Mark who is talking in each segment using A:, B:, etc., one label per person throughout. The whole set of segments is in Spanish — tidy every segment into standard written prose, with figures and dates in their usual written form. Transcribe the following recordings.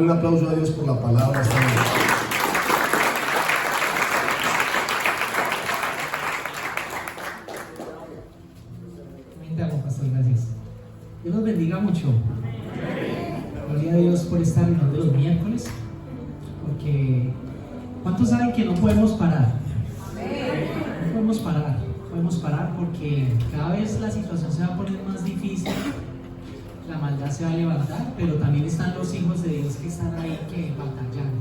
A: Un aplauso a Dios por la palabra.
B: Pastor, gracias. Dios nos bendiga mucho. Gloria a Dios por estar en los miércoles. Porque ¿cuántos saben que no podemos parar? No podemos parar porque cada vez la situación se va a poner más difícil. La maldad se va a levantar, pero también están los hijos de Dios que están ahí que batallan.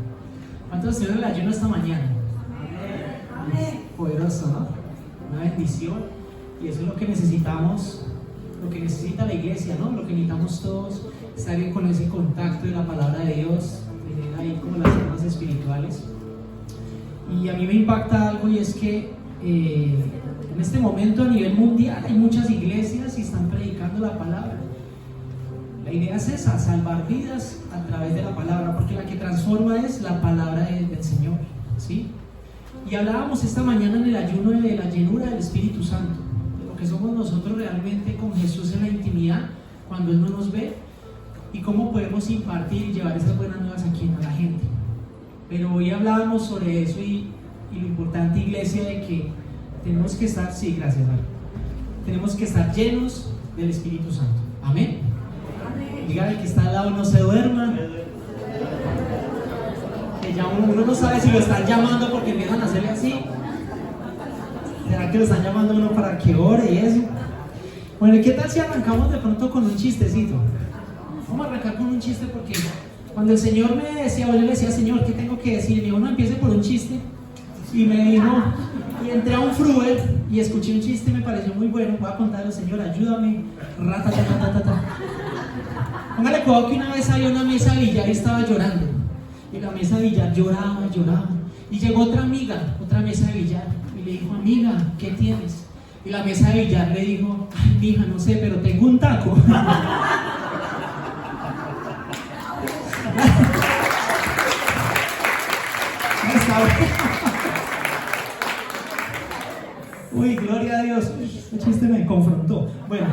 B: ¿Cuántos hicieron el ayuno esta mañana? Poderoso, ¿no? Una bendición. Y eso es lo que necesitamos, lo que necesita la iglesia, ¿no? Lo que necesitamos todos, estar bien con ese contacto de la palabra de Dios, tener ahí como las armas espirituales. Y a mí me impacta algo, y es que en este momento a nivel mundial hay muchas iglesias y están predicando la palabra. La idea es esa, salvar vidas a través de la palabra, porque la que transforma es la palabra del Señor, ¿sí? Y hablábamos esta mañana en el ayuno de la llenura del Espíritu Santo, de lo que somos nosotros realmente con Jesús en la intimidad, cuando Él no nos ve, y cómo podemos impartir y llevar esas buenas nuevas aquí a la gente. Pero hoy hablábamos sobre eso y lo importante, iglesia, de que tenemos que estar, sí, gracias, Mario, tenemos que estar llenos del Espíritu Santo. Amén. Diga al que está al lado, no se duerma. Que ya uno no sabe si lo están llamando porque empiezan a hacerle así. ¿Será que lo están llamando uno para que ore y eso? Bueno, ¿y qué tal si arrancamos de pronto con un chistecito? Vamos a arrancar con un chiste, porque cuando el Señor me decía, o yo le decía, Señor, ¿qué tengo que decir? Y me dijo, no, empiece por un chiste. Y me dijo, y entré a un Fruver y escuché un chiste, me pareció muy bueno. Voy a contarlo, Señor, ayúdame. Ratatatatata. Póngale cuidado que una vez había una mesa de billar y estaba llorando. Y la mesa de billar lloraba. Y llegó otra amiga, otra mesa de billar, y le dijo, amiga, ¿qué tienes? Y la mesa de billar le dijo, ay, mija, no sé, pero tengo un taco. Uy, gloria a Dios. Este chiste me confrontó. Bueno,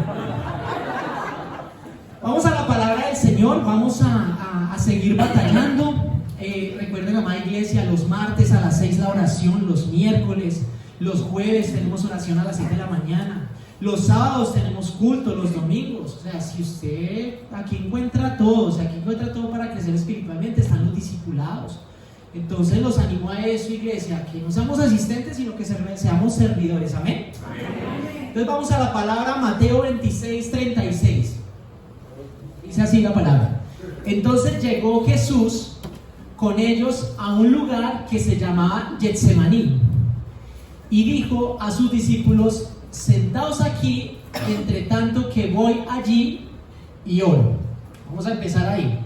B: vamos a la palabra del Señor. Vamos a seguir batallando. Recuerden, amada iglesia, los martes a las 6 la oración, los miércoles, los jueves tenemos oración a las 7 de la mañana, los sábados tenemos culto, los domingos. O sea, si usted aquí encuentra todo, para crecer espiritualmente, están los discipulados. Entonces los animo a eso, iglesia, que no seamos asistentes, sino que seamos servidores. Amén. Entonces vamos a la palabra Mateo 26:36. Dice así la palabra. Entonces llegó Jesús con ellos a un lugar que se llamaba Getsemaní y dijo a sus discípulos, sentaos aquí, entre tanto que voy allí y oro. Vamos a empezar ahí.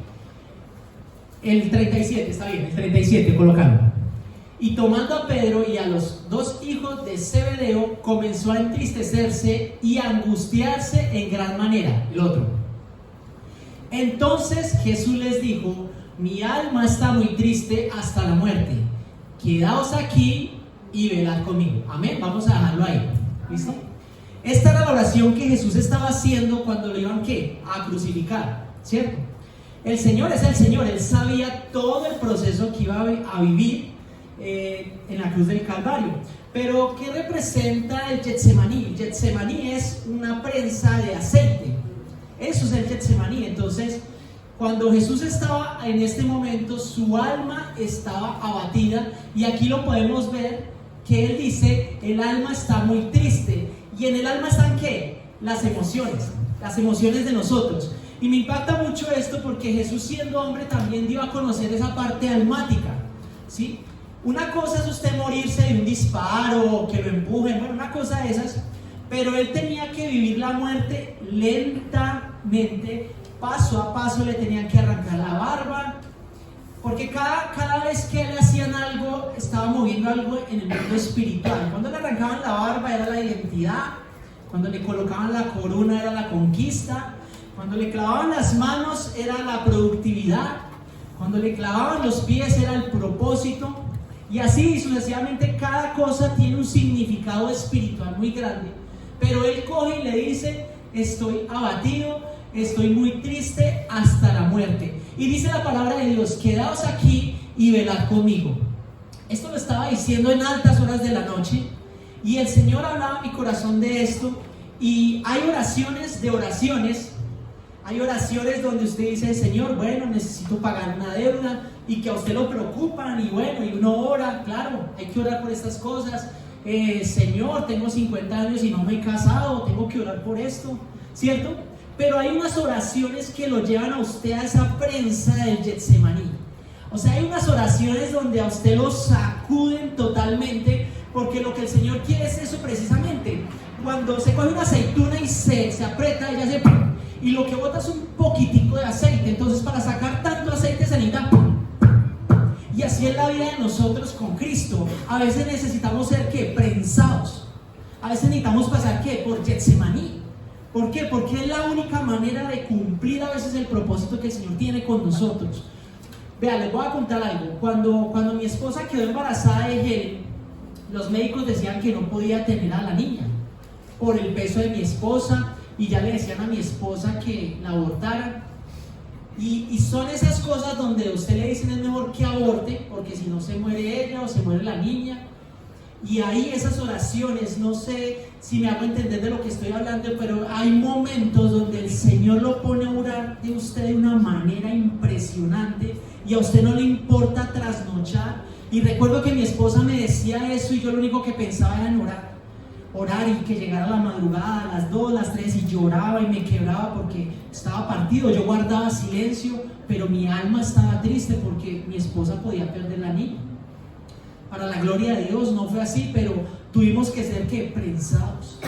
B: El 37, está bien, el 37, colocando. Y tomando a Pedro y a los dos hijos de Zebedeo, comenzó a entristecerse y a angustiarse en gran manera. El otro. Entonces Jesús les dijo: mi alma está muy triste hasta la muerte. Quedaos aquí y velad conmigo. Amén. Vamos a dejarlo ahí. ¿Listo? Esta era la oración que Jesús estaba haciendo cuando lo iban, ¿qué?, a crucificar, ¿cierto? El Señor es el Señor. Él sabía todo el proceso que iba a vivir en la cruz del Calvario. Pero ¿qué representa el Getsemaní? El Getsemaní es una prensa de aceite. Eso es el Getsemaní. Entonces, cuando Jesús estaba en este momento, su alma estaba abatida, y aquí lo podemos ver que Él dice: el alma está muy triste. Y en el alma están, ¿qué? Las emociones de nosotros. Y me impacta mucho esto porque Jesús, siendo hombre, también dio a conocer esa parte almática, ¿sí? Una cosa es usted morirse de un disparo o que lo empujen, bueno, una cosa de esas, pero Él tenía que vivir la muerte lentamente, paso a paso. Le tenían que arrancar la barba, porque cada vez que le hacían algo, estaba moviendo algo en el mundo espiritual. Cuando le arrancaban la barba era la identidad, cuando le colocaban la corona era la conquista, cuando le clavaban las manos era la productividad, cuando le clavaban los pies era el propósito, y así sucesivamente. Cada cosa tiene un significado espiritual muy grande. Pero Él coge y le dice: estoy abatido, estoy muy triste hasta la muerte. Y dice la palabra de Dios: quedaos aquí y velad conmigo. Esto lo estaba diciendo en altas horas de la noche, y el Señor hablaba a mi corazón de esto. Y hay oraciones de oraciones. Hay oraciones donde usted dice: Señor, bueno, necesito pagar una deuda, y que a usted lo preocupan, y bueno, y uno ora. Claro, hay que orar por estas cosas. Señor, tengo 50 años y no me he casado, tengo que orar por esto, ¿cierto? Pero hay unas oraciones que lo llevan a usted a esa prensa del Getsemaní. O sea, hay unas oraciones donde a usted lo sacuden totalmente, porque lo que el Señor quiere es eso precisamente. Cuando se coge una aceituna y se aprieta, ella se... y lo que bota es un poquitico de aceite. Entonces, para sacar tanto aceite se necesita... Y así es la vida de nosotros con Cristo. A veces necesitamos ser, ¿qué?, prensados. A veces necesitamos pasar, ¿qué?, por Getsemaní. ¿Por qué? Porque es la única manera de cumplir a veces el propósito que el Señor tiene con nosotros. Vean, les voy a contar algo. Cuando mi esposa quedó embarazada de Helen, los médicos decían que no podía tener a la niña por el peso de mi esposa, y ya le decían a mi esposa que la abortara. Y son esas cosas donde a usted le dicen: es mejor que aborte, porque si no se muere ella o se muere la niña. Y ahí esas oraciones, no sé si me hago entender de lo que estoy hablando, pero hay momentos donde el Señor lo pone a orar de usted de una manera impresionante, y a usted no le importa trasnochar. Y recuerdo que mi esposa me decía eso, y yo lo único que pensaba era en orar, y que llegara la madrugada, a las 2, las 3, y lloraba y me quebraba porque estaba partido. Yo guardaba silencio, pero mi alma estaba triste porque mi esposa podía perder la niña. Para la gloria de Dios no fue así, pero tuvimos que ser, ¿qué?, prensados.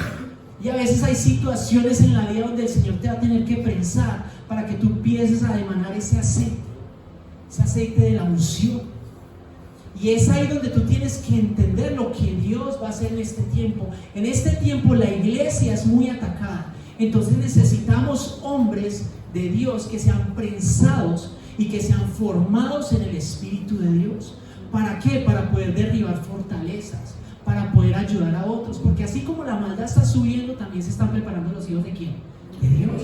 B: Y a veces hay situaciones en la vida donde el Señor te va a tener que prensar para que tú empieces a emanar ese aceite de la unción. Y es ahí donde tú tienes que entender lo que Dios va a hacer en este tiempo. En este tiempo la iglesia es muy atacada. Entonces necesitamos hombres de Dios que sean prensados y que sean formados en el Espíritu de Dios. ¿Para qué? Para poder derribar fortalezas, para poder ayudar a otros. Porque así como la maldad está subiendo, también se están preparando los hijos de ¿quién? De Dios,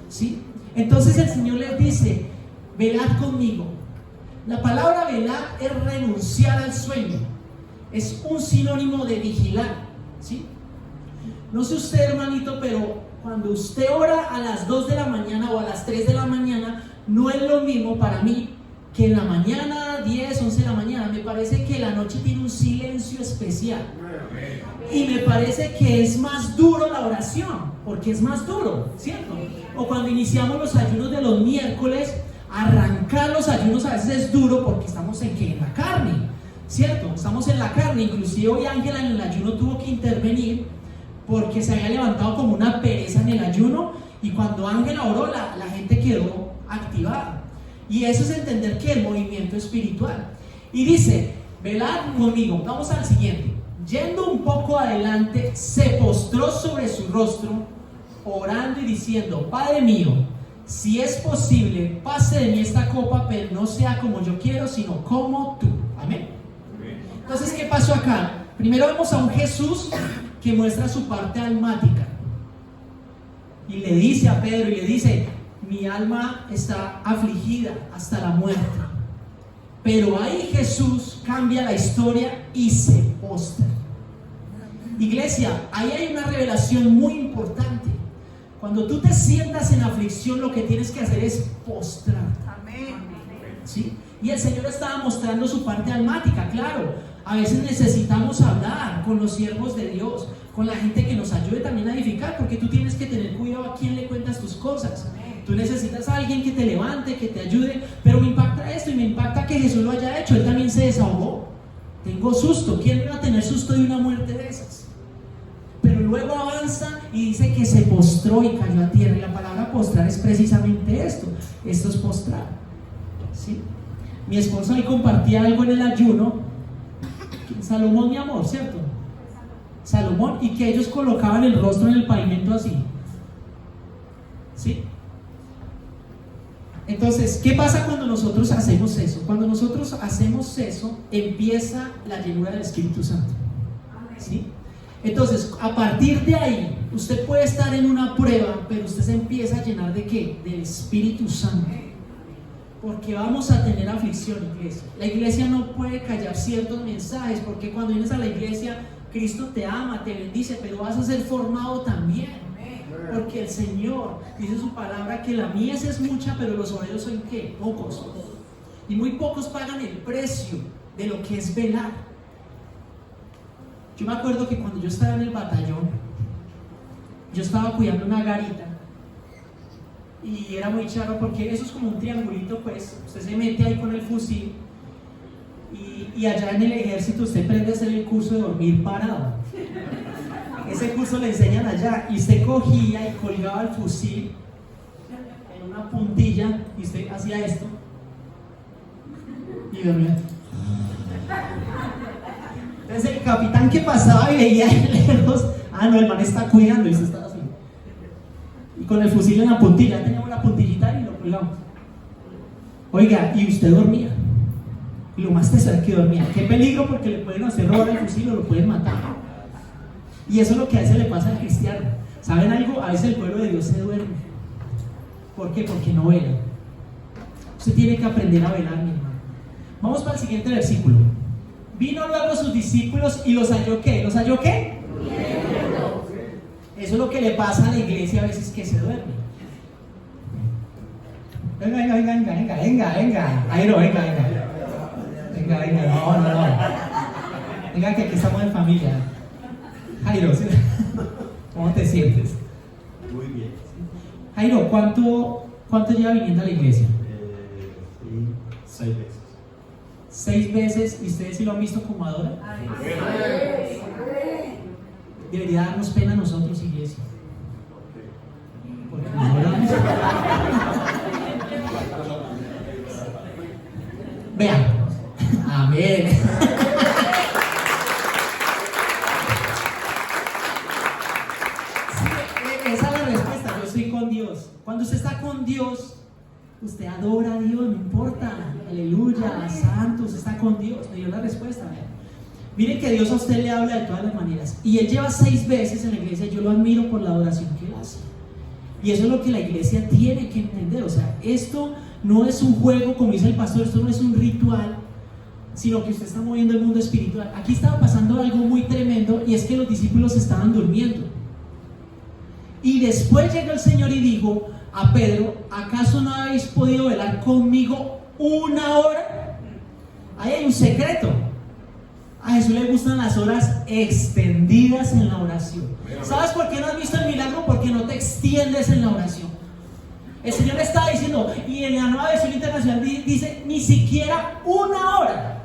B: ¿sí? Entonces el Señor les dice: velad conmigo. La palabra velar es renunciar al sueño. Es un sinónimo de vigilar, ¿sí? No sé usted, hermanito, pero cuando usted ora a las 2 de la mañana o a las 3 de la mañana, no es lo mismo para mí que en la mañana, 10, 11 de la mañana. Me parece que la noche tiene un silencio especial. Y me parece que es más duro la oración, porque es más duro, ¿cierto? O cuando iniciamos los ayunos de los miércoles, arrancar los ayunos a veces es duro porque estamos en la carne, ¿cierto? Estamos en la carne. Inclusive hoy Ángela en el ayuno tuvo que intervenir porque se había levantado como una pereza en el ayuno, y cuando Ángela oró, la gente quedó activada. Y eso es entender que el movimiento espiritual. Y dice, velad conmigo. Vamos al siguiente. Yendo un poco adelante, se postró sobre su rostro, orando y diciendo: Padre mío, si es posible, pase de mí esta copa, pero no sea como yo quiero, sino como tú. Amén. Entonces, ¿qué pasó acá? Primero vemos a un Jesús que muestra su parte almática. Y le dice a Pedro, y le dice: mi alma está afligida hasta la muerte. Pero ahí Jesús cambia la historia y se postra. Iglesia, ahí hay una revelación muy importante. Cuando tú te sientas en aflicción, lo que tienes que hacer es postrarte. ¿Sí? Y el Señor estaba mostrando su parte almática. Claro, a veces necesitamos hablar con los siervos de Dios, con la gente que nos ayude también a edificar, porque tú tienes que tener cuidado a quién le cuentas tus cosas. Tú necesitas a alguien que te levante, que te ayude. Pero me impacta esto, y me impacta que Jesús lo haya hecho. Él también se desahogó. Tengo susto. ¿Quién iba a tener susto de una muerte de esas? Pero luego avanza y dice que se postró y cayó a tierra. Y la palabra postrar es precisamente esto. Esto es postrar, ¿sí? Mi esposa hoy compartía algo en el ayuno. Salomón, mi amor, ¿cierto? Salomón, y que ellos colocaban el rostro en el pavimento así, ¿sí? Entonces, ¿qué pasa cuando nosotros hacemos eso? Cuando nosotros hacemos eso, empieza la llenura del Espíritu Santo, ¿sí? Entonces, a partir de ahí, usted puede estar en una prueba, pero usted se empieza a llenar ¿de qué? Del Espíritu Santo. Porque vamos a tener aflicción, iglesia. La iglesia no puede callar ciertos mensajes, porque cuando vienes a la iglesia, Cristo te ama, te bendice, pero vas a ser formado también. Porque el Señor dice su palabra que la mies es mucha, pero los obreros son ¿qué? Pocos. Y muy pocos pagan el precio de lo que es velar. Yo me acuerdo que cuando yo estaba en el batallón, yo estaba cuidando una garita. Y era muy charro porque eso es como un triangulito, pues usted se mete ahí con el fusil y allá en el ejército usted aprende a hacer el curso de dormir parado. Ese curso le enseñan allá, y usted cogía y colgaba el fusil en una puntilla y usted hacía esto y dormía. Entonces el capitán que pasaba y veía lejos, no, el man está cuidando, y usted estaba así. Y con el fusil en la puntilla, teníamos la puntillita y lo colgamos. Oiga, y usted dormía. Y lo más tesoro es que dormía. Qué peligro, porque le pueden hacer robar el fusil o lo pueden matar. Y eso es lo que a veces le pasa al cristiano. ¿Saben algo? A veces el pueblo de Dios se duerme. ¿Por qué? Porque no vela. Usted tiene que aprender a velar, mi hermano. Vamos para el siguiente versículo. Vino luego a sus discípulos y los halló ¿qué? ¿Los halló qué? Eso es lo que le pasa a la iglesia a veces, que se duerme. Venga. Jairo, venga. Venga, no. Venga, que aquí estamos en familia. Jairo, ¿sí? ¿Cómo te sientes?
C: Muy bien.
B: Jairo, ¿cuánto lleva viniendo a la iglesia?
C: Sí, 6 veces.
B: 6 veces, ¿y ustedes sí lo han visto como adora? Debería darnos pena a nosotros, iglesia. Porque no oramos. Vean. Amén. Sí, esa es la respuesta. Yo estoy con Dios. Cuando usted está con Dios, usted adora a Dios, no importa. Aleluya, santo, usted está con Dios. Me dio la respuesta. Miren que Dios a usted le habla de todas las maneras. Y Él lleva 6 veces en la iglesia. Yo lo admiro por la adoración que Él hace. Y eso es lo que la iglesia tiene que entender. O sea, esto no es un juego, como dice el pastor. Esto no es un ritual, sino que usted está moviendo el mundo espiritual. Aquí estaba pasando algo muy tremendo, y es que los discípulos estaban durmiendo. Y después llegó el Señor y dijo a Pedro: ¿acaso no habéis podido velar conmigo 1 hora? Ahí hay un secreto. A Jesús le gustan las horas extendidas en la oración. ¿Sabes por qué no has visto el milagro? Porque no te extiendes en la oración. El Señor está diciendo, y en la nueva versión internacional dice, ni siquiera 1 hora.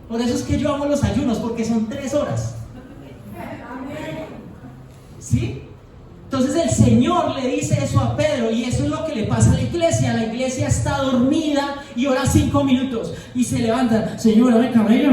B: Por eso es que yo amo los ayunos, porque son 3 horas. ¿Sí? Entonces el Señor le dice eso a Pedro, y eso es lo que le pasa a la iglesia. La iglesia está dormida y ora 5 minutos y se levanta: Señor, dame cabello.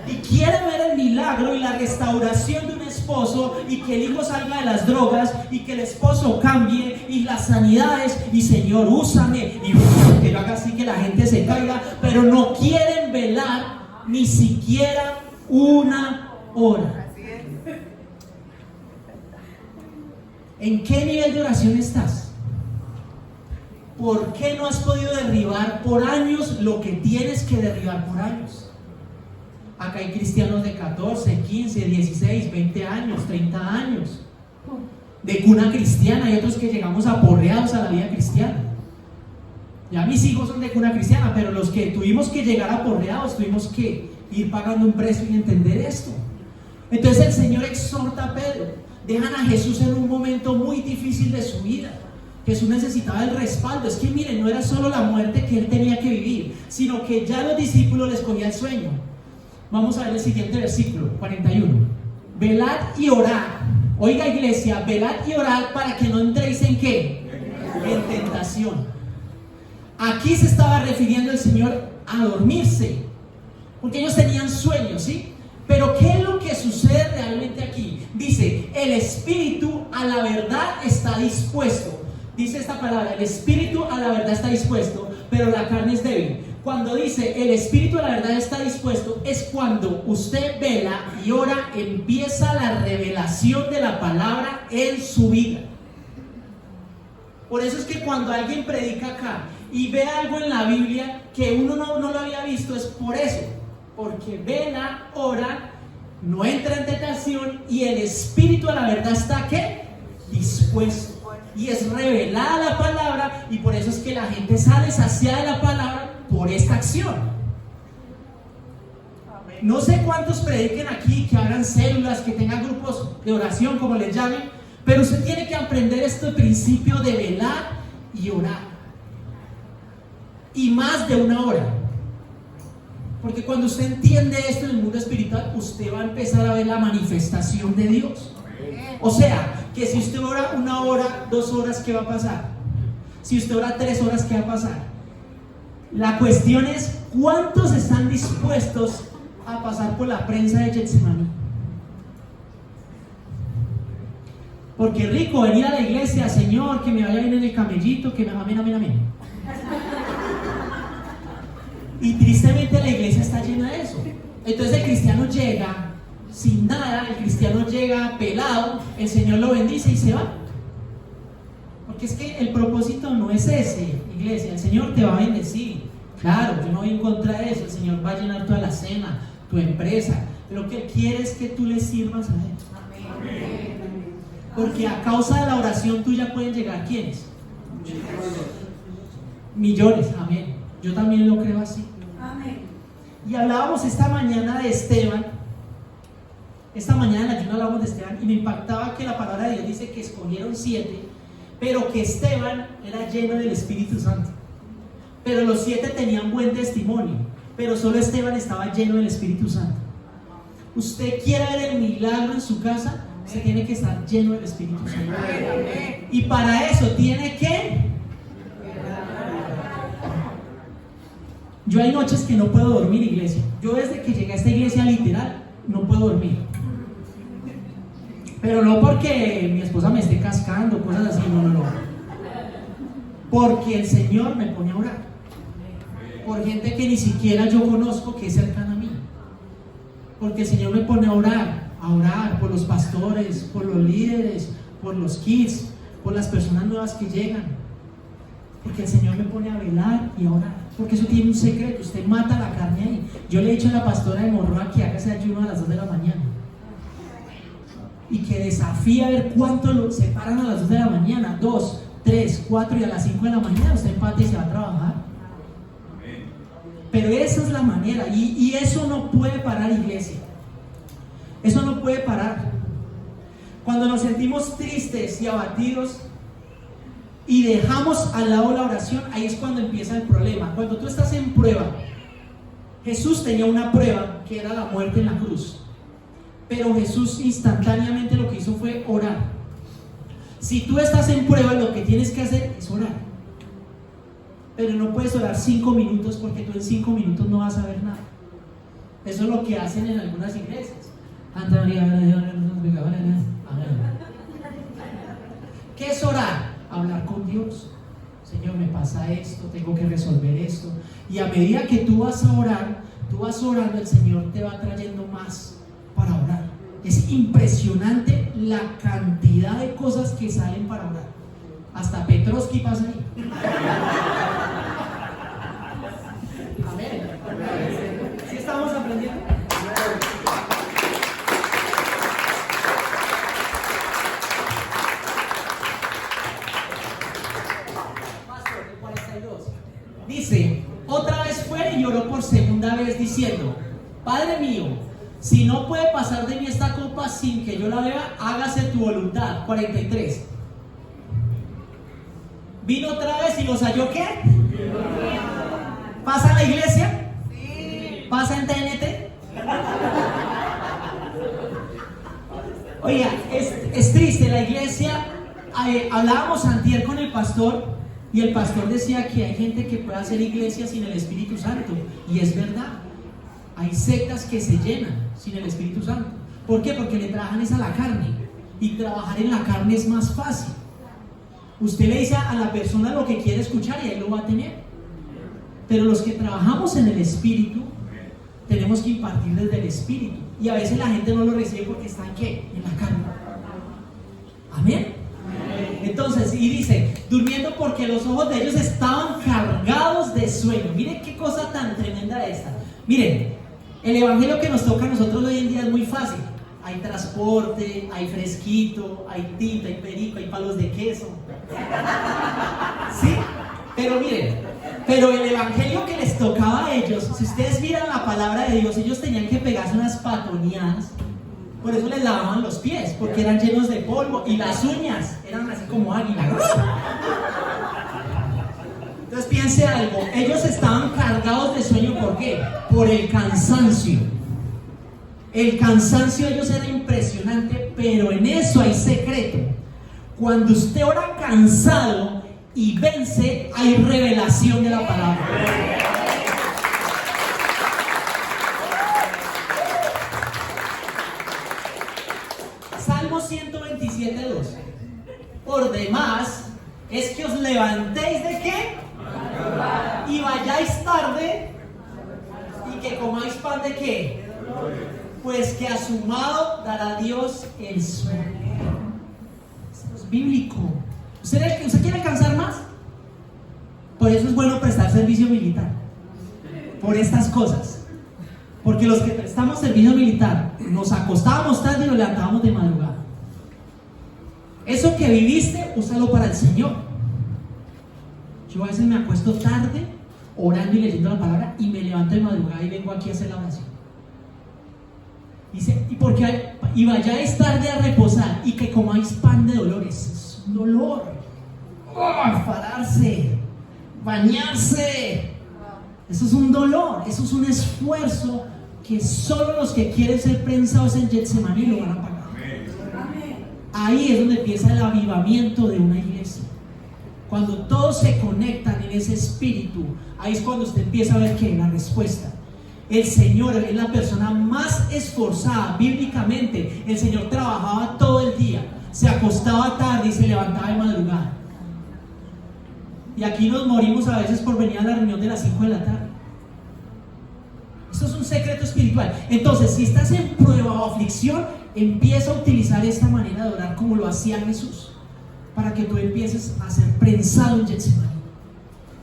B: Y quiere ver el milagro y la restauración de un esposo, y que el hijo salga de las drogas, y que el esposo cambie, y las sanidades, y Señor, úsame, y que yo haga así que la gente se caiga, pero no quieren velar ni siquiera una hora. ¿En qué nivel de oración estás? ¿Por qué no has podido derribar por años lo que tienes que derribar por años? Acá hay cristianos de 14, 15, 16, 20 años, 30 años, de cuna cristiana, y otros que llegamos aporreados a la vida cristiana. Ya mis hijos son de cuna cristiana, pero los que tuvimos que llegar aporreados, tuvimos que ir pagando un precio y entender esto. Entonces el Señor exhorta a Pedro. Dejan a Jesús en un momento muy difícil de su vida. Jesús necesitaba el respaldo. Es que miren, no era solo la muerte que él tenía que vivir, sino que ya los discípulos les cogía el sueño. Vamos a ver el siguiente versículo, 41. Velad y orad. Oiga, iglesia, velad y orad para que no entréis en ¿qué? En tentación. Aquí se estaba refiriendo el Señor a dormirse, porque ellos tenían sueños, ¿sí? Pero ¿qué es lo que sucede realmente aquí? Dice, el espíritu a la verdad está dispuesto. Dice esta palabra, el espíritu a la verdad está dispuesto, pero la carne es débil. Cuando dice el espíritu a la verdad está dispuesto, es cuando usted vela y ora, empieza la revelación de la palabra en su vida. Por eso es que cuando alguien predica acá y ve algo en la Biblia que uno no lo había visto, es por eso. Porque vela, ora, no entra en tentación, y el espíritu a la verdad está ¿qué? Dispuesto. Y es revelada la palabra, y por eso es que la gente sale saciada de la palabra por esta acción. No sé cuántos prediquen aquí, que hagan células, que tengan grupos de oración, como les llamen, pero usted tiene que aprender este principio de velar y orar. Y más de una hora. Porque cuando usted entiende esto en el mundo espiritual, usted va a empezar a ver la manifestación de Dios. O sea, que si usted ora 1 hora, 2 horas, ¿qué va a pasar? Si usted ora 3 horas, ¿qué va a pasar? La cuestión es, ¿cuántos están dispuestos a pasar por la prensa de Getsemaní? Porque rico venir a la iglesia, Señor, que me vaya bien en el camellito, que me amén, amén, amén. Y tristemente la iglesia está llena de eso. Entonces el cristiano llega sin nada, el cristiano llega pelado, el Señor lo bendice y se va. Porque es que el propósito no es ese, iglesia. El Señor te va a bendecir. Claro, yo no voy en contra de eso. El Señor va a llenar toda la cena, tu empresa. Lo que Él quiere es que tú le sirvas a Él. Amén. Porque a causa de la oración tuya pueden llegar ¿quiénes? Millones, amén. Yo también lo creo así. Amén. Y hablábamos esta mañana de Esteban. Esta mañana en la ayuno hablábamos de Esteban, y me impactaba que la palabra de Dios dice que escogieron 7, pero que Esteban era lleno del Espíritu Santo. Pero los 7 tenían buen testimonio, pero solo Esteban estaba lleno del Espíritu Santo. Usted quiere ver el milagro en su casa, usted tiene que estar lleno del Espíritu Santo. Y para eso tiene que... Yo hay noches que no puedo dormir, iglesia. Yo desde que llegué a esta iglesia, literal, no puedo dormir. Pero no porque mi esposa me esté cascando, cosas así, no. Porque el Señor me pone a orar. Por gente que ni siquiera yo conozco, que es cercana a mí. Porque el Señor me pone a orar por los pastores, por los líderes, por los kids, por las personas nuevas que llegan. Porque el Señor me pone a velar y a orar. Porque eso tiene un secreto, usted mata la carne ahí. Yo le he dicho a la pastora de Morroa que haga ese ayuno a las 2 de la mañana. Y que desafía a ver cuánto lo separan a las 2 de la mañana. 2, 3, 4 y a las 5 de la mañana usted empate y se va a trabajar. Pero esa es la manera, y eso no puede parar, iglesia. Eso no puede parar. Cuando nos sentimos tristes y abatidos y dejamos al lado la oración, ahí es cuando empieza el problema. Cuando tú estás en prueba, Jesús tenía una prueba que era la muerte en la cruz. pero Jesús instantáneamente lo que hizo fue orar. Si tú estás en prueba, lo que tienes que hacer es orar. Pero no puedes orar 5 minutos porque tú en 5 minutos no vas a ver nada. Eso es lo que hacen en algunas iglesias. ¿Qué es orar? Hablar con Dios. Señor, me pasa esto, tengo que resolver esto. Y a medida que tú vas a orar, tú vas orando, el Señor te va trayendo más para orar. Es impresionante la cantidad de cosas que salen para orar. Hasta Petrovsky pasa ahí. Amén. ¿Sí estamos aprendiendo? Pastor, el 42. Dice, otra vez fue y lloró por segunda vez diciendo, Padre mío, si no puede pasar de mí esta copa sin que yo la beba, hágase tu voluntad. 43. Vino otra vez y los halló, ¿qué? ¿Pasa en la iglesia? Sí. ¿Pasa en TNT? Oiga, es triste, la iglesia, hablábamos antier con el pastor y el pastor decía que hay gente que puede hacer iglesia sin el Espíritu Santo, y es verdad, hay sectas que se llenan sin el Espíritu Santo. ¿Por qué? Porque le trabajan es a la carne, y trabajar en la carne es más fácil. Usted le dice a la persona lo que quiere escuchar y ahí lo va a tener. Pero los que trabajamos en el Espíritu, tenemos que impartir desde el Espíritu. Y a veces la gente no lo recibe porque está en ¿qué? En la carne. Amén. Entonces, y dice, durmiendo porque los ojos de ellos estaban cargados de sueño. Miren qué cosa tan tremenda esta. Miren, el evangelio que nos toca a nosotros hoy en día es muy fácil. Hay transporte, hay fresquito, hay tinta, hay perico, hay palos de queso. ¿Sí? Pero miren, pero el evangelio que les tocaba a ellos, si ustedes miran la palabra de Dios, ellos tenían que pegarse unas patoneadas. Por eso les lavaban los pies, porque eran llenos de polvo, y las uñas eran así como águila. Entonces piense algo, ellos estaban cargados de sueño. ¿Por qué? Por el cansancio. El cansancio de ellos era impresionante, pero en eso hay secreto. Cuando usted ora cansado y vence, hay revelación de la palabra. Salmo 127:2. Por demás, es que os levantéis ¿de qué? Y vayáis tarde y que comáis pan ¿de qué? Pues que a su amado dará Dios el sueño. Esto es bíblico. ¿Usted quiere alcanzar más? Por eso es bueno prestar servicio militar. Por estas cosas. Porque los que prestamos servicio militar nos acostábamos tarde y nos levantábamos de madrugada. Eso que viviste, úsalo para el Señor. Yo a veces me acuesto tarde orando y leyendo la palabra y me levanto de madrugada y vengo aquí a hacer la oración. Dice, y vayáis tarde a reposar y que comáis pan de dolores. Es un dolor. Pararse, bañarse. Eso es un dolor, eso es un esfuerzo que solo los que quieren ser prensados en Getsemaní lo van a pagar. Ahí es donde empieza el avivamiento de una iglesia. Cuando todos se conectan en ese espíritu, ahí es cuando usted empieza a ver que la respuesta. El Señor es la persona más esforzada bíblicamente. El Señor trabajaba todo el día, se acostaba tarde y se levantaba de madrugada. Y aquí nos morimos a veces por venir a la reunión de las 5 de la tarde. Esto es un secreto espiritual. Entonces, si estás en prueba o aflicción, empieza a utilizar esta manera de orar como lo hacía Jesús, para que tú empieces a ser prensado en Getsemaní.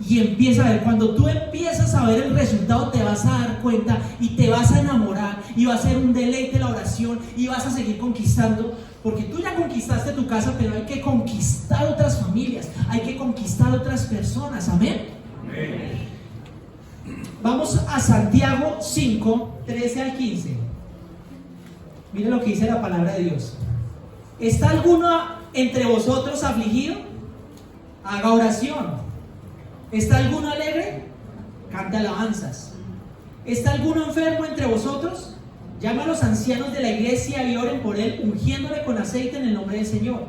B: Y empieza a ver, cuando tú empiezas a ver el resultado, te vas a dar cuenta y te vas a enamorar, y va a ser un deleite la oración, y vas a seguir conquistando, porque tú ya conquistaste tu casa, pero hay que conquistar otras familias, hay que conquistar otras personas. Amén. Amén. Vamos a Santiago 5, 13 al 15. Mire lo que dice la palabra de Dios. ¿Está alguno entre vosotros afligido? Haga oración. ¿Está alguno alegre? Cante alabanzas. ¿Está alguno enfermo entre vosotros? Llama a los ancianos de la iglesia y oren por él, ungiéndole con aceite en el nombre del Señor.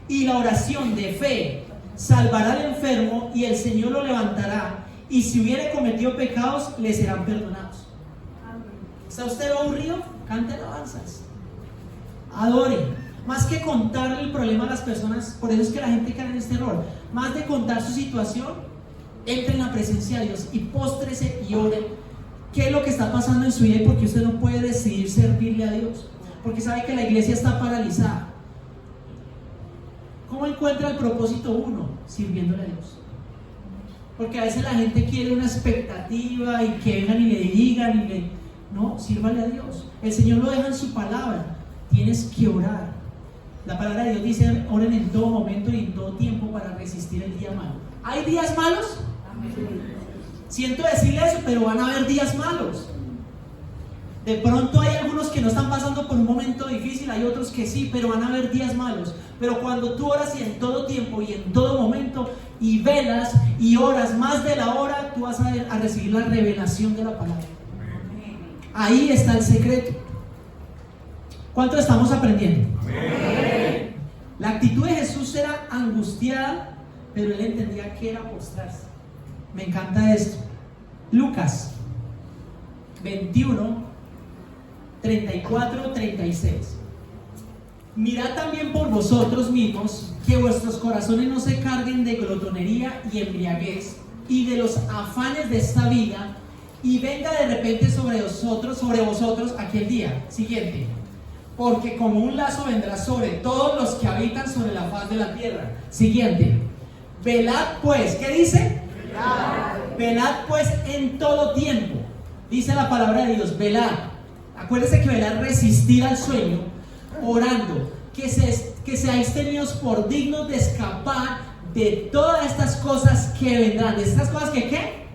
B: Y la oración de fe salvará al enfermo y el Señor lo levantará. Y si hubiere cometido pecados, le serán perdonados. ¿Está usted aburrido? Cante alabanzas. Adore. Más que contarle el problema a las personas, por eso es que la gente cae en este error. Más de contar su situación, entre en la presencia de Dios y póstrese y ore. ¿Qué es lo que está pasando en su vida y por qué usted no puede decidir servirle a Dios? Porque sabe que la iglesia está paralizada. ¿Cómo encuentra el propósito uno? Sirviéndole a Dios. Porque a veces la gente quiere una expectativa y que vengan y le digan no, sírvale a Dios. El Señor lo deja en su palabra. Tienes que orar. La palabra de Dios dice: oren en todo momento y en todo tiempo para resistir el día malo. ¿Hay días malos? Siento decirle eso, pero van a haber días malos. De pronto hay algunos que no están pasando por un momento difícil, hay otros que sí, pero van a haber días malos. Pero cuando tú oras y en todo tiempo y en todo momento y velas y oras más de la hora, tú vas a recibir la revelación de la palabra. Ahí está el secreto. ¿Cuánto estamos aprendiendo? La actitud de Jesús era angustiada, pero él entendía que era postrarse. Me encanta esto. Lucas 21, 34, 36. Mirad también por vosotros mismos que vuestros corazones no se carguen de glotonería y embriaguez y de los afanes de esta vida, y venga de repente sobre vosotros aquel día. Siguiente. Porque como un lazo vendrá sobre todos los que habitan sobre la faz de la tierra. Siguiente. Velad pues, ¿qué dice? Velad pues en todo tiempo. Dice la palabra de Dios, velad. Acuérdense que velar, resistir al sueño, orando, que seáis tenidos por dignos de escapar de todas estas cosas que vendrán. ¿De estas cosas que qué?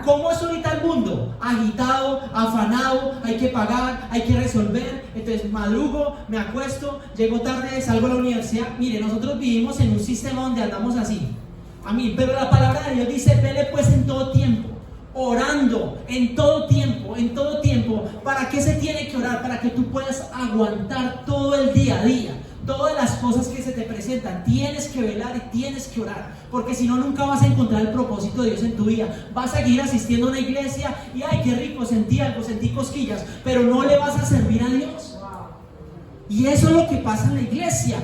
B: ¿Cómo es ahorita el mundo? Agitado, afanado, hay que pagar, hay que resolver. Entonces madrugo, me acuesto, llego tarde, salgo a la universidad. Mire, nosotros vivimos en un sistema donde andamos así. Pero la palabra de Dios dice: vele pues en todo tiempo, orando en todo tiempo, en todo tiempo. ¿Para qué se tiene que orar? Para que tú puedas aguantar todo el día a día, todas las cosas que se te presentan. Tienes que velar y tienes que orar, porque si no, nunca vas a encontrar el propósito de Dios en tu vida. Vas a seguir asistiendo a una iglesia y ay, qué rico, sentí algo, sentí cosquillas, pero no le vas a servir a Dios. Y eso es lo que pasa en la iglesia,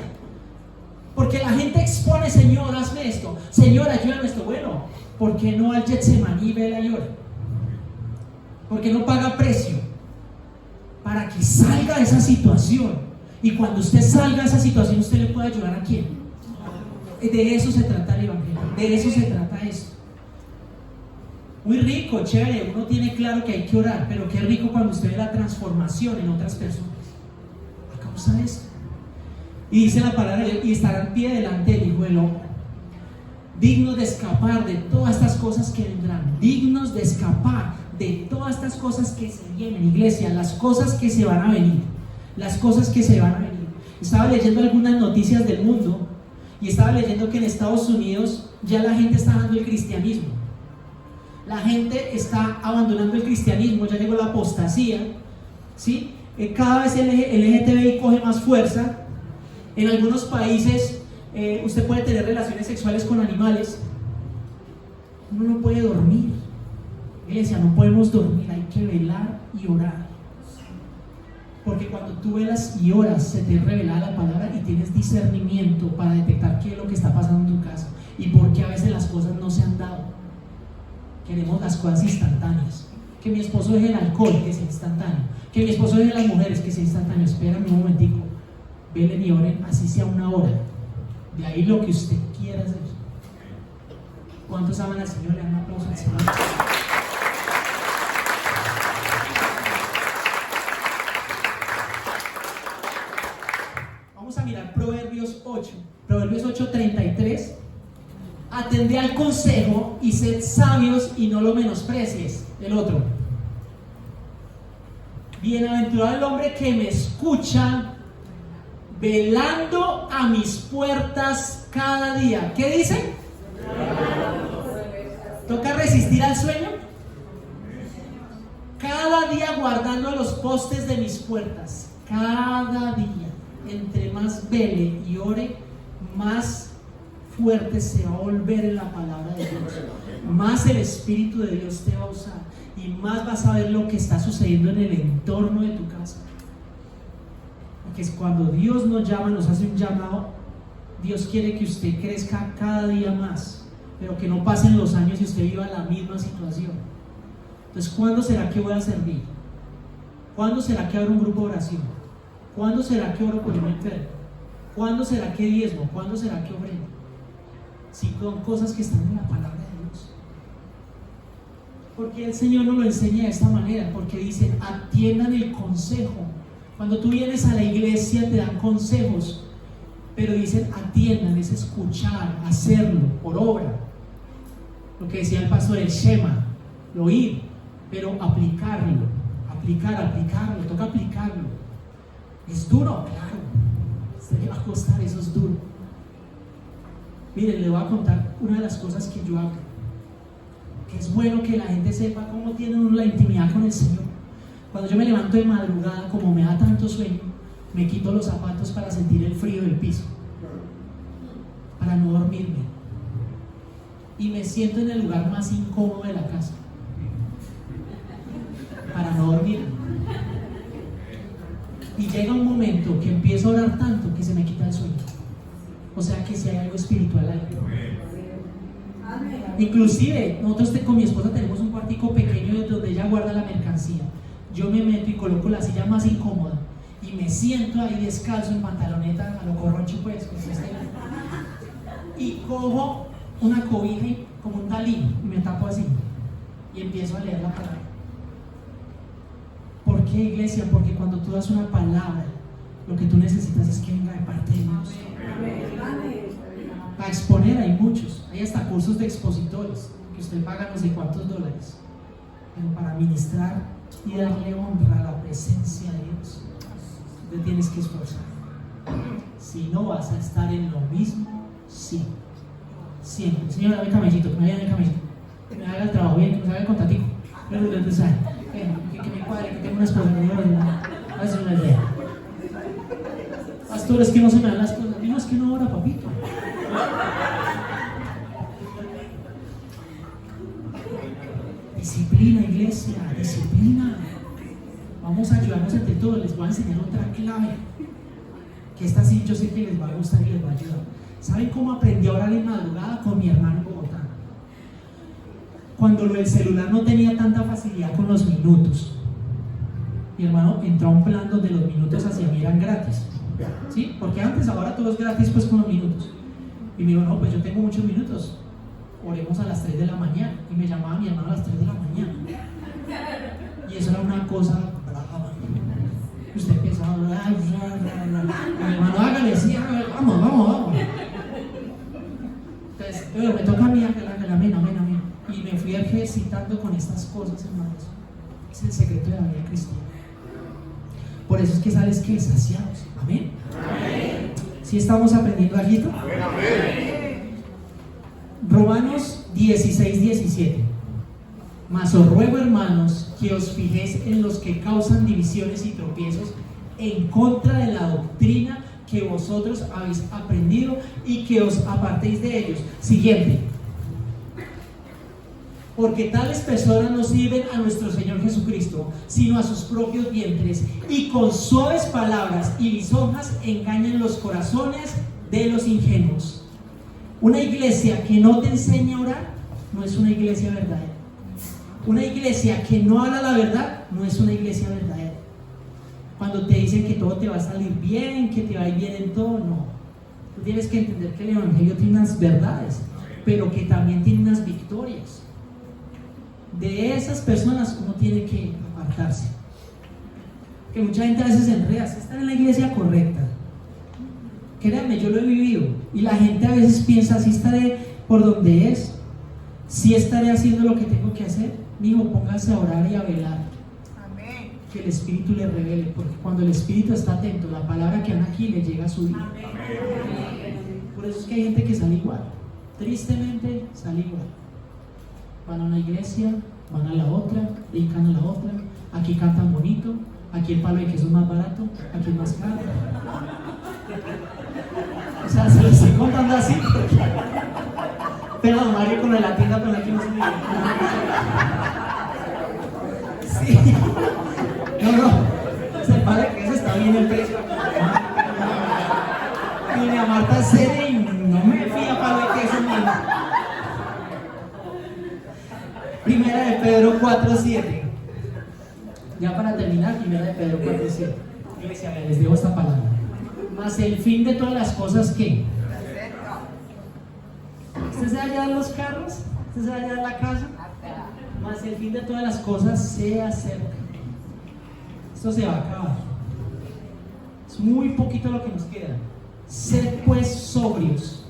B: porque la gente expone: Señor, hazme esto, Señor, ayúdame esto. Bueno, ¿por qué no al Getsemaní vela y ora? ¿Por qué no paga precio? Para que salga de esa situación. Y cuando usted salga de esa situación, usted le puede ayudar a quién. De eso se trata el evangelio, de eso se trata esto. Muy rico, chévere, uno tiene claro que hay que orar, pero qué rico cuando usted ve la transformación en otras personas a causa de esto. Y dice la palabra: y estarán en pie delante del Hijo del Hombre, dignos de escapar de todas estas cosas que vendrán, dignos de escapar de todas estas cosas que se vienen, iglesia, las cosas que se van a venir, las cosas que se van a venir. Estaba leyendo algunas noticias del mundo y estaba leyendo que en Estados Unidos ya la gente está dejando el cristianismo. La gente está abandonando el cristianismo, ya llegó la apostasía, ¿sí? Cada vez el LGTBI coge más fuerza. En algunos países usted puede tener relaciones sexuales con animales. Uno no puede dormir. Iglesia, no podemos dormir, hay que velar y orar. Porque cuando tú velas y oras, se te revela la palabra y tienes discernimiento para detectar qué es lo que está pasando en tu casa y por qué a veces las cosas no se han dado. Queremos las cosas instantáneas. Que mi esposo deje el alcohol, que sea instantáneo. Que mi esposo deje las mujeres, que sea instantáneo. Espérame un momentico. Velen y oren, así sea una hora. De ahí lo que usted quiera hacer. ¿Cuántos aman al Señor? Le dan un aplauso al Señor. Vamos a mirar Proverbios 8. Proverbios 8:33. Atendé al consejo y sed sabios y no lo menosprecies. El otro. Bienaventurado el hombre que me escucha, velando a mis puertas cada día. ¿Qué dice? ¿Toca resistir al sueño? Cada día guardando los postes de mis puertas. Cada día, entre más vele y ore, más fuerte se va a volver en la palabra de Dios. Más el Espíritu de Dios te va a usar y más vas a ver lo que está sucediendo en el entorno de tu casa. Porque es cuando Dios nos llama, nos hace un llamado. Dios quiere que usted crezca cada día más, pero que no pasen los años y usted viva la misma situación. Entonces, ¿cuándo será que voy a servir? ¿Cuándo será que abro un grupo de oración? ¿Cuándo será que oro por un enfermo? ¿Cuándo será que diezmo? ¿Cuándo será que ofrendo? Si son cosas que están en la palabra de Dios. Porque el Señor nos lo enseña de esta manera, porque dice, atiendan el consejo. Cuando tú vienes a la iglesia te dan consejos, pero dicen atiendan, es escuchar, hacerlo por obra. Lo que decía el pastor, el Shema, lo oír, pero aplicarlo, aplicarlo, toca aplicarlo. ¿Es duro? Claro, se le va a costar, eso es duro. Miren, le voy a contar una de las cosas que yo hago, que es bueno que la gente sepa cómo tiene uno la intimidad con el Señor. Cuando yo me levanto de madrugada, como me da tanto sueño, me quito los zapatos para sentir el frío del piso, para no dormirme, y me siento en el lugar más incómodo de la casa para no dormirme. Y llega un momento que empiezo a orar tanto que se me quita el sueño. O sea que si hay algo espiritual ahí. Inclusive nosotros con mi esposa tenemos un cuartico pequeño donde ella guarda la mercancía. Yo me meto y coloco la silla más incómoda y me siento ahí descalzo en pantaloneta a lo corroncho, pues y cojo una cobija y como un talín y me tapo así y empiezo a leer la palabra. ¿Por qué, iglesia? Porque cuando tú das una palabra, lo que tú necesitas es que venga de parte de Dios. Para exponer hay muchos, hay hasta cursos de expositores que usted paga no sé cuántos dólares, pero para ministrar y darle honra a la presencia de Dios, te tienes que esforzar. Si no, vas a estar en lo mismo siempre. Siempre. Señor, dame camellito, que me vaya en el camellito, que me haga el trabajo bien, que me haga el contatico, que me cuadre, que tenga unas cosas, a veces una idea. Pastor, es que no se me dan las cosas. No, es que no ora, papito. Disciplina, iglesia, disciplina. Vamos a ayudarnos entre todos. Les voy a enseñar otra clave, que esta sí yo sé que les va a gustar y les va a ayudar. ¿Saben cómo aprendí a orar en madrugada? Con mi hermano en Bogotá. Cuando el celular no tenía tanta facilidad con los minutos, mi hermano entró a un plan donde los minutos hacia mí eran gratis, ¿sí? Porque antes, ahora todo es gratis pues con los minutos. Y me dijo, no, pues yo tengo muchos minutos, oremos a las 3 de la mañana. Y me llamaba mi hermano a las 3 de la mañana. Y eso era una cosa brava. Usted empezaba a hablar, y mi hermano, hágale, sí, hágale, vamos. Entonces, pero me toca a mí, hágale, amén. Y me fui ejercitando con estas cosas, hermanos. Es el secreto de la vida cristiana. Por eso es que sabes que saciados. Amén. ¿Sí estamos aprendiendo algo? Romanos 16:17. Mas os ruego, hermanos, que os fijéis en los que causan divisiones y tropiezos en contra de la doctrina que vosotros habéis aprendido y que os apartéis de ellos. Siguiente. Porque tales personas no sirven a nuestro Señor Jesucristo, sino a sus propios vientres, y con suaves palabras y lisonjas engañan los corazones de los ingenuos. Una iglesia que no te enseña a orar no es una iglesia verdadera. Una iglesia que no habla la verdad no es una iglesia verdadera. Cuando te dicen que todo te va a salir bien, que te va a ir bien en todo, no. Tú tienes que entender que el evangelio tiene unas verdades, pero que también tiene unas victorias. De esas personas uno tiene que apartarse. Que mucha gente a veces se enreda, si está en la iglesia correcta. Créanme, yo lo he vivido. Y la gente a veces piensa, si estaré por donde es, si estaré haciendo lo que tengo que hacer. Mijo, póngase a orar y a velar. Amén. Que el Espíritu le revele, porque cuando el Espíritu está atento, la palabra que anda aquí le llega a su vida. Amén. Por eso es que hay gente que sale igual. Tristemente sale igual. Van a una iglesia, van a la otra, dedican a la otra, aquí cantan bonito, aquí el palo de queso es más barato, aquí es más caro. O sea, se lo estoy contando así porque... Pero don Mario con la tienda con la que no se me... Sí. No. Se parece que ese está bien el precio. Y mi Marta cede y no me fía para lo que eso mismo. Primera de Pedro 4:7. Ya para terminar, primera de Pedro 4:7. Iglesia, les dejo esta palabra. Mas el fin de todas las cosas, ¿qué? ¿Usted se va a llevar los carros? ¿Usted se va a llevar la casa? Mas el fin de todas las cosas se acerca. Esto se va a acabar. Es muy poquito lo que nos queda. Sed pues sobrios,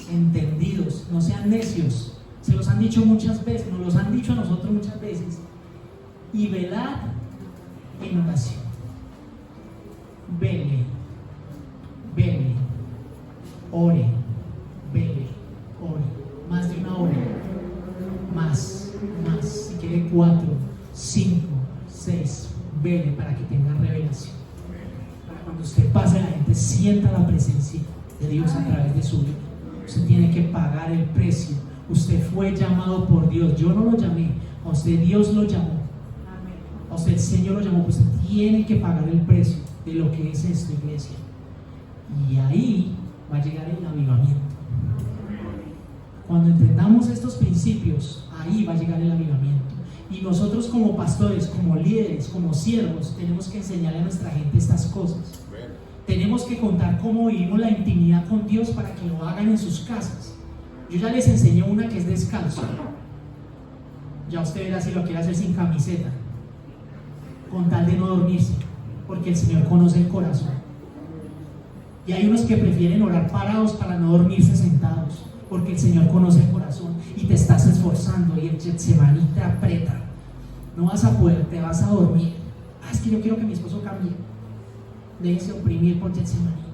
B: entendidos, no sean necios. Se los han dicho muchas veces, nos los han dicho a nosotros muchas veces. Y velad en oración. Vele, ore, vele, ore. Más de una hora. Más. Si quiere 4, 5, 6. Vele para que tenga revelación. Para cuando usted pase, la gente sienta la presencia de Dios a través de su vida. Usted tiene que pagar el precio. Usted fue llamado por Dios. Yo no lo llamé. A usted Dios lo llamó. A usted el Señor lo llamó. Usted tiene que pagar el precio de lo que es esto, iglesia. Y ahí va a llegar el avivamiento. Cuando entendamos estos principios, ahí va a llegar el avivamiento. Y nosotros como pastores, como líderes, como siervos, tenemos que enseñarle a nuestra gente estas cosas. Tenemos que contar cómo vivimos la intimidad con Dios para que lo hagan en sus casas. Yo ya les enseñé una que es descalzo. Ya usted verá si lo quiere hacer sin camiseta, con tal de no dormirse, porque el Señor conoce el corazón. Y hay unos que prefieren orar parados para no dormirse sentados, porque el Señor conoce el corazón y te estás esforzando y el Getsemaní te aprieta. No vas a poder, te vas a dormir. Es que yo quiero que mi esposo cambie. Déjese oprimir por Getsemaní.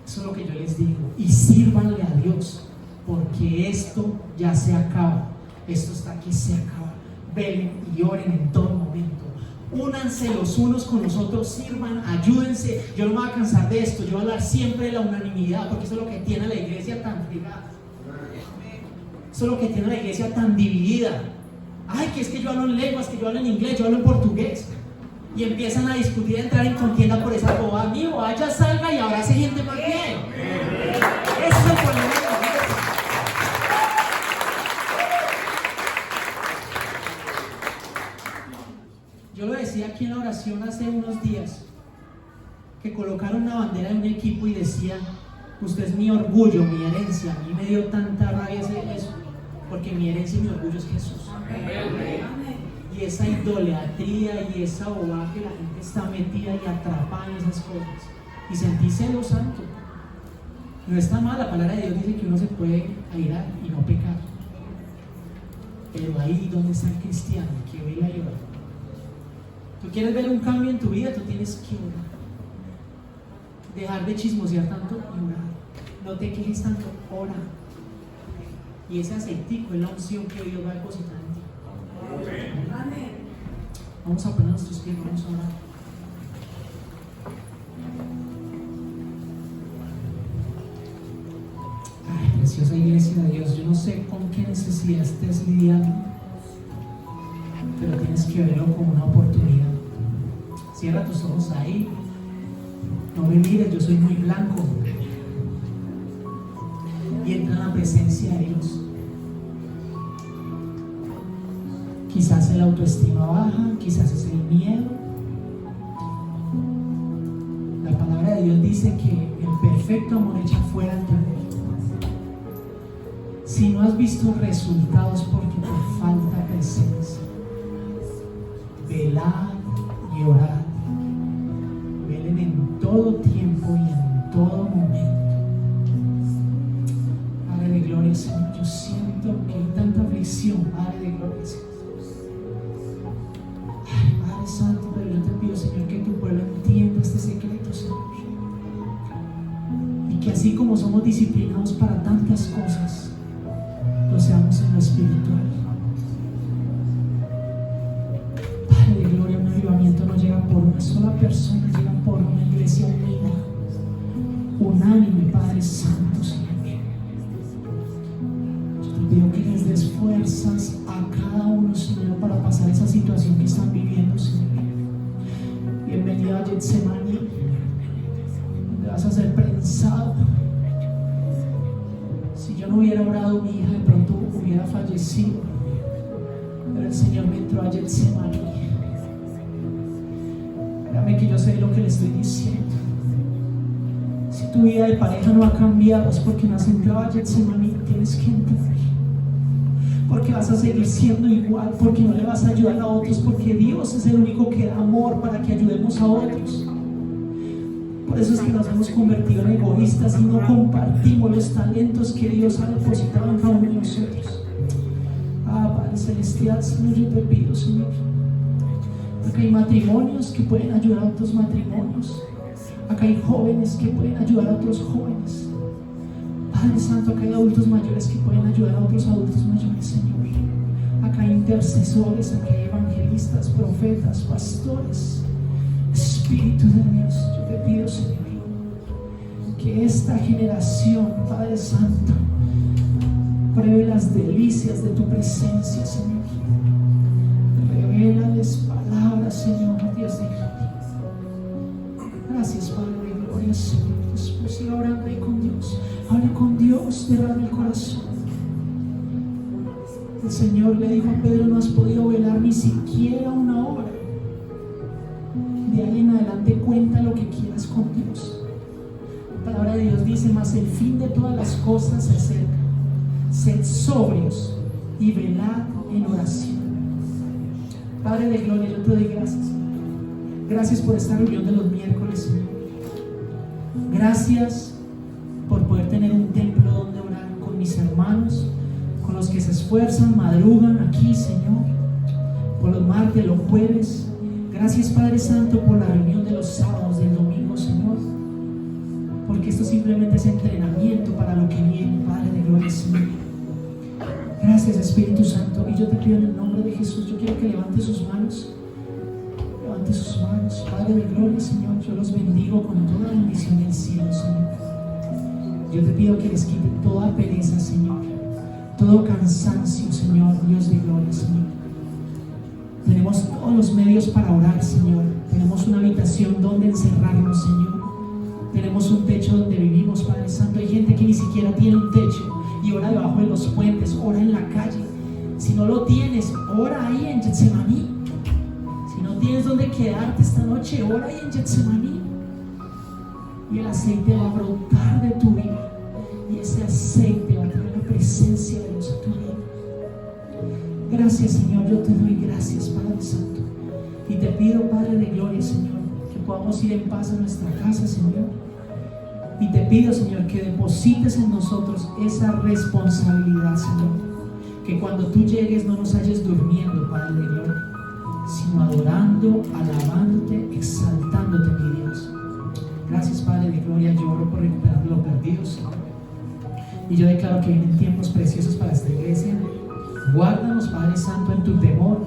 B: Eso es lo que yo les digo. Y sírvanle a Dios, porque esto ya se acaba. Esto está aquí, se acaba. Velen y oren en todo momento. Únanse los unos con los otros, sirvan, ayúdense. Yo no me voy a cansar de esto. Yo voy a hablar siempre de la unanimidad, porque eso es lo que tiene a la iglesia tan fregada. Eso es lo que tiene a la iglesia tan dividida. Ay, que es que yo hablo en lenguas, que yo hablo en inglés, yo hablo en portugués. Y empiezan a discutir, a entrar en contienda por esa boba. Amigo, vaya, salga y abrace gente más bien. Ese es el problema de la iglesia. Yo lo decía aquí en la oración hace unos días, que colocaron una bandera de un equipo y decía: usted es mi orgullo, mi herencia. A mí me dio tanta rabia eso, porque mi herencia y mi orgullo es Jesús. Y esa idolatría y esa bobada que la gente está metida y atrapada en esas cosas, y sentí celo santo. No está mal, la palabra de Dios dice que uno se puede airar y no pecar, pero ahí donde está el cristiano que vela y ora. Tú quieres ver un cambio en tu vida, tú tienes que orar. Dejar de chismosear tanto y orar. No te quejes tanto, ora. Y ese aceitico es la unción que Dios va a depositar en ti. Amén. Vamos a poner nuestros pies, vamos a orar. Ay, preciosa iglesia de Dios, yo no sé con qué necesidad estés lidiando, pero tienes que verlo como una oportunidad. Cierra tus ojos ahí. No me mires, yo soy muy blanco. Y entra en la presencia de Dios. Quizás la autoestima baja, quizás es el miedo. La palabra de Dios dice que el perfecto amor echa fuera el temor. Si no has visto resultados porque te falta presencia, velad y orad. Velen en todo tiempo y en todo momento. Padre de gloria, Señor, yo siento que hay tanta aflicción. Padre de gloria, Señor. Ay, Padre Santo, pero yo te pido, Señor, que tu pueblo entienda este secreto, Señor. Y que así como somos disciplinados para tantas cosas, lo seamos en lo espiritual. una sola persona llega por una iglesia unida, unánime, Padre Santo, Señor. Yo te pido que les des fuerzas a cada uno, Señor, para pasar esa situación que están viviendo, Señor. Bienvenido a Getsemaní, donde vas a ser prensado. Si yo no hubiera orado, mi hija de pronto hubiera fallecido, pero el Señor me entró a Getsemaní. Créame que yo sé lo que le estoy diciendo. Si tu vida de pareja no ha cambiado, es porque no has entrado a Getsemaní. Tienes que entrar, porque vas a seguir siendo igual, porque no le vas a ayudar a otros, porque Dios es el único que da amor para que ayudemos a otros. Por eso es que nos hemos convertido en egoístas y no compartimos los talentos que Dios ha depositado en cada uno de nosotros. Padre Celestial, Señor, yo te pido, Señor, porque hay matrimonios que pueden ayudar a otros matrimonios. Acá hay jóvenes que pueden ayudar a otros jóvenes. Padre Santo, acá hay adultos mayores que pueden ayudar a otros adultos mayores, Señor. Acá hay intercesores, acá hay evangelistas, profetas, pastores. Espíritu de Dios, yo te pido, Señor, que esta generación, Padre Santo, pruebe las delicias de tu presencia, Señor. Revélales palabras, Señor, Dios de gloria. Gracias, Padre de gloria, Señor. Después siga orando ahí con Dios. Habla con Dios, derrama el corazón. El Señor le dijo a Pedro: no has podido velar ni siquiera una hora. De ahí en adelante cuenta lo que quieras con Dios. La palabra de Dios dice: mas el fin de todas las cosas se acerca. Sed sobrios y velad en oración. Padre de gloria, yo te doy gracias. Gracias por esta reunión de los miércoles, Señor. Gracias por poder tener un templo donde orar con mis hermanos, con los que se esfuerzan, madrugan aquí, Señor, por los martes, los jueves. Gracias, Padre Santo, por la reunión de los sábados, del domingo, Señor, porque esto simplemente es entrenamiento para lo que viene, Padre de gloria, Señor. Gracias, Espíritu Santo. Y yo te pido en el nombre de Jesús, yo quiero que levante sus manos. Levante sus manos, Padre de gloria, Señor. Yo los bendigo con toda bendición del cielo, Señor. Yo te pido que les quite toda pereza, Señor, todo cansancio, Señor, Dios de gloria, Señor. Tenemos todos los medios para orar, Señor. Tenemos una habitación donde encerrarnos, Señor. Tenemos un techo donde vivimos, Padre Santo. Hay gente que ni siquiera tiene un techo y ora debajo de los puentes, ora en la calle. Si no lo tienes, ora ahí en Getsemaní. Si no tienes donde quedarte esta noche, ora ahí en Getsemaní. Y el aceite va a brotar de tu vida. Y ese aceite va a traer la presencia de Dios a tu vida. Gracias, Señor, yo te doy gracias, Padre Santo. Y te pido, Padre de gloria, Señor, que podamos ir en paz a nuestra casa, Señor. Y te pido, Señor, que deposites en nosotros esa responsabilidad, Señor. Que cuando tú llegues no nos halles durmiendo, Padre de gloria, sino adorando, alabándote, exaltándote, mi Dios. Gracias, Padre de gloria. Yo oro por recuperar lo perdido, Señor. Y yo declaro que vienen tiempos preciosos para esta iglesia. Guárdanos, Padre Santo, en tu temor,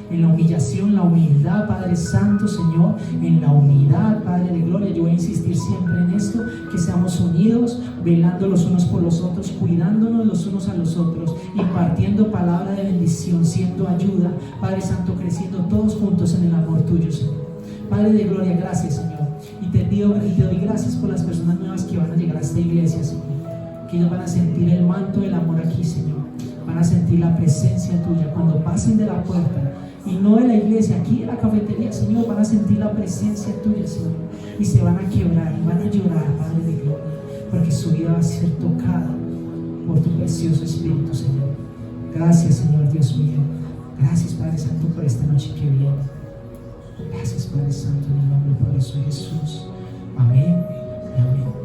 B: en la humillación, la humildad, Padre Santo, Señor, en la unidad, Padre de gloria. Yo voy a insistir siempre en esto, que seamos unidos, velando los unos por los otros, cuidándonos los unos a los otros, impartiendo palabra de bendición, siendo ayuda, Padre Santo, creciendo todos juntos en el amor tuyo, Señor. Padre de gloria, gracias, Señor. Y te pido y te doy gracias por las personas nuevas que van a llegar a esta iglesia, Señor. Que ellos van a sentir el manto del amor aquí, Señor. Van a sentir la presencia tuya cuando pasen de la puerta, y no de la iglesia, aquí de la cafetería, Señor. Van a sentir la presencia tuya, Señor, y se van a quebrar y van a llorar, Padre de gloria, porque su vida va a ser tocada por tu precioso Espíritu, Señor. Gracias, Señor Dios mío. Gracias, Padre Santo, por esta noche que viene. Gracias, Padre Santo, en el nombre poderoso de Jesús. Amén y amén.